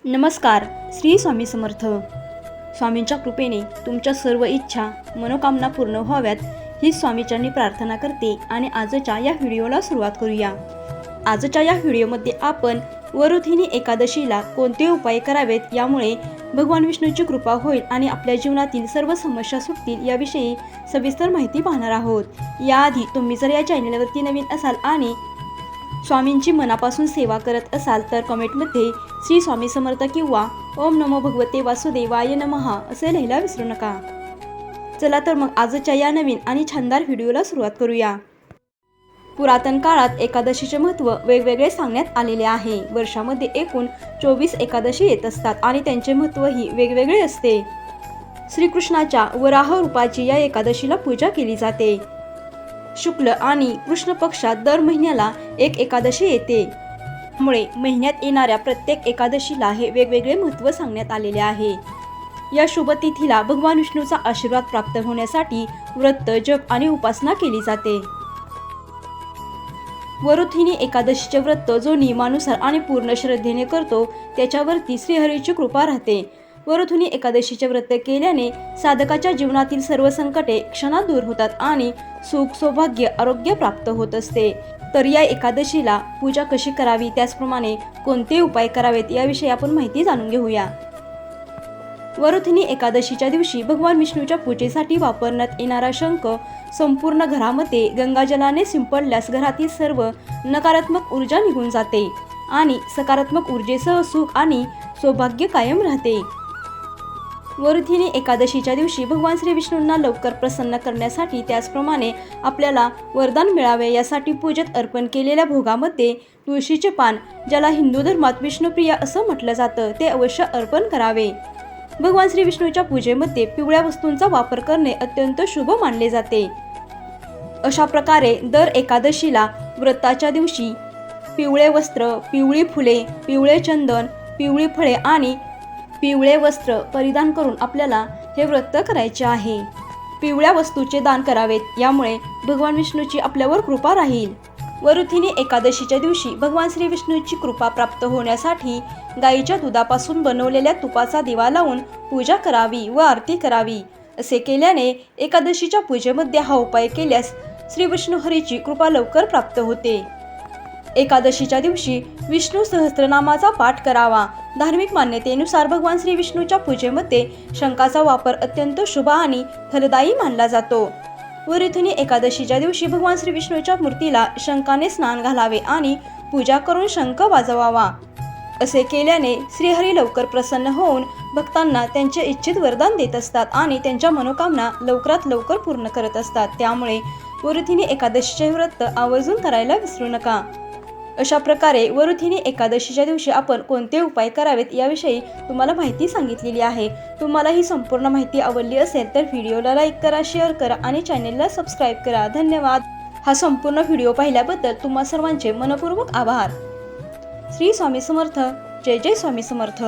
नमस्कार. श्री स्वामी समर्थ. स्वामींच्या कृपेने तुमच्या सर्व इच्छा मनोकामना पूर्ण व्हाव्यात ही स्वामींच्यांनी प्रार्थना करते आणि आजच्या या व्हिडिओला सुरुवात करूया. आजच्या या व्हिडिओमध्ये आपण वरुथिनी एकादशीला कोणते उपाय करावेत, यामुळे भगवान विष्णूची कृपा होईल आणि आपल्या जीवनातील सर्व समस्या सुटतील याविषयी सविस्तर माहिती पाहणार आहोत. याआधी तुम्ही जर या चॅनलवरती नवीन असाल आणि स्वामींची मनापासून सेवा करत असाल तर कमेंटमध्ये श्री स्वामी समर्थ किंवा ओम नमो भगवते वासुदेवाय नमः असे लिहायला विसरू नका. चला तर मग आजच्या या नवीन आणि छानदार व्हिडिओला सुरुवात करूया. पुरातन काळात एकादशीचे महत्त्व वेगवेगळे सांगण्यात आलेले आहे. वर्षामध्ये एकूण 24 एकादशी येत असतात आणि त्यांचे महत्त्वही वेगवेगळे असते. श्रीकृष्णाच्या वराह रूपाची या एकादशीला पूजा केली जाते. शुक्ल आणि कृष्ण पक्षात दर महिन्याला एक एकादशी येते. त्यामुळे महिन्यात येणाऱ्या प्रत्येक एकादशीला हे वेगवेगळे महत्त्व सांगण्यात आलेले आहे. या शुभ तिथीला भगवान विष्णूचा आशीर्वाद प्राप्त होण्यासाठी व्रत, जप आणि उपासना केली जाते. वरुथिनी एकादशीचे व्रत जो नियमानुसार आणि पूर्ण श्रद्धेने करतो त्याच्यावरती श्रीहरीची कृपा राहते. वरुथिनी एकादशीचे व्रत केल्याने साधकाच्या जीवनातील सर्व संकटे क्षणात दूर होतात आणि सुख, सौभाग्य, आरोग्य प्राप्त होत असते. तर या एकादशीला पूजा कशी करावी, त्याचप्रमाणे कोणते उपाय करावेत याविषयी आपण माहिती जाणून घेऊया. वरुथिनी एकादशीच्या दिवशी भगवान विष्णूच्या पूजेसाठी वापरण्यात येणारा शंख संपूर्ण घरामध्ये गंगाजलाने शिंपडल्यास घरातील सर्व नकारात्मक ऊर्जा निघून जाते आणि सकारात्मक ऊर्जेसह सुख आणि सौभाग्य कायम राहते. वरुथिनी एकादशीच्या दिवशी भगवान श्री विष्णूंना लवकर प्रसन्न करण्यासाठी, त्याचप्रमाणे आपल्याला वरदान मिळावे यासाठी पूजेत अर्पण केलेल्या भोगामध्ये तुळशीचे पान, ज्याला हिंदू धर्मात विष्णुप्रिय असं म्हटलं जातं, ते अवश्य अर्पण करावे. भगवान श्री विष्णूच्या पूजेमध्ये पिवळ्या वस्तूंचा वापर करणे अत्यंत शुभ मानले जाते. अशा प्रकारे दर एकादशीला व्रताच्या दिवशी पिवळे वस्त्र, पिवळी फुले, पिवळे चंदन, पिवळी फळे आणि पिवळे वस्त्र परिधान करून आपल्याला हे व्रत करायचे आहे. पिवळ्या वस्तूचे दान करावेत, यामुळे भगवान विष्णूची आपल्यावर कृपा राहील. वरुथिनी एकादशीच्या दिवशी भगवान श्री विष्णूची कृपा प्राप्त होण्यासाठी गायीच्या दुधापासून बनवलेल्या तुपाचा दिवा लावून पूजा करावी व आरती करावी. असे केल्याने एकादशीच्या पूजेमध्ये हा उपाय केल्यास श्री विष्णू हरीची कृपा लवकर प्राप्त होते. एकादशीच्या दिवशी विष्णू सहस्त्रनामाचा पाठ करावा. धार्मिक मान्यतेनुसार भगवान श्री विष्णूच्या पूजेमध्ये शंखाचा वापर अत्यंत शुभ आणि फलदायी मानला जातो. वरुथिनी एकादशीच्या दिवशी भगवान श्री विष्णूच्या मूर्तीला शंखाने स्नान घालावे आणि पूजा करून शंख वाजवावा. असे केल्याने श्रीहरी लवकर प्रसन्न होऊन भक्तांना त्यांचे इच्छित वरदान देत असतात आणि त्यांच्या मनोकामना लवकरात लवकर पूर्ण करत असतात. त्यामुळे वरुथिनी एकादशीचे व्रत आवर्जून करायला विसरू नका. अशा प्रकारे वरुथिनी एकादशीच्या दिवशी आपण कोणते उपाय करावेत याविषयी तुम्हाला माहिती सांगितलेली आहे. तुम्हाला ही संपूर्ण माहिती आवडली असेल तर व्हिडिओला लाईक करा, शेअर करा आणि चॅनेलला सबस्क्राईब करा. धन्यवाद. हा संपूर्ण व्हिडिओ पाहिल्याबद्दल तुम्हा सर्वांचे मनपूर्वक आभार. श्री स्वामी समर्थ. जय जय स्वामी समर्थ.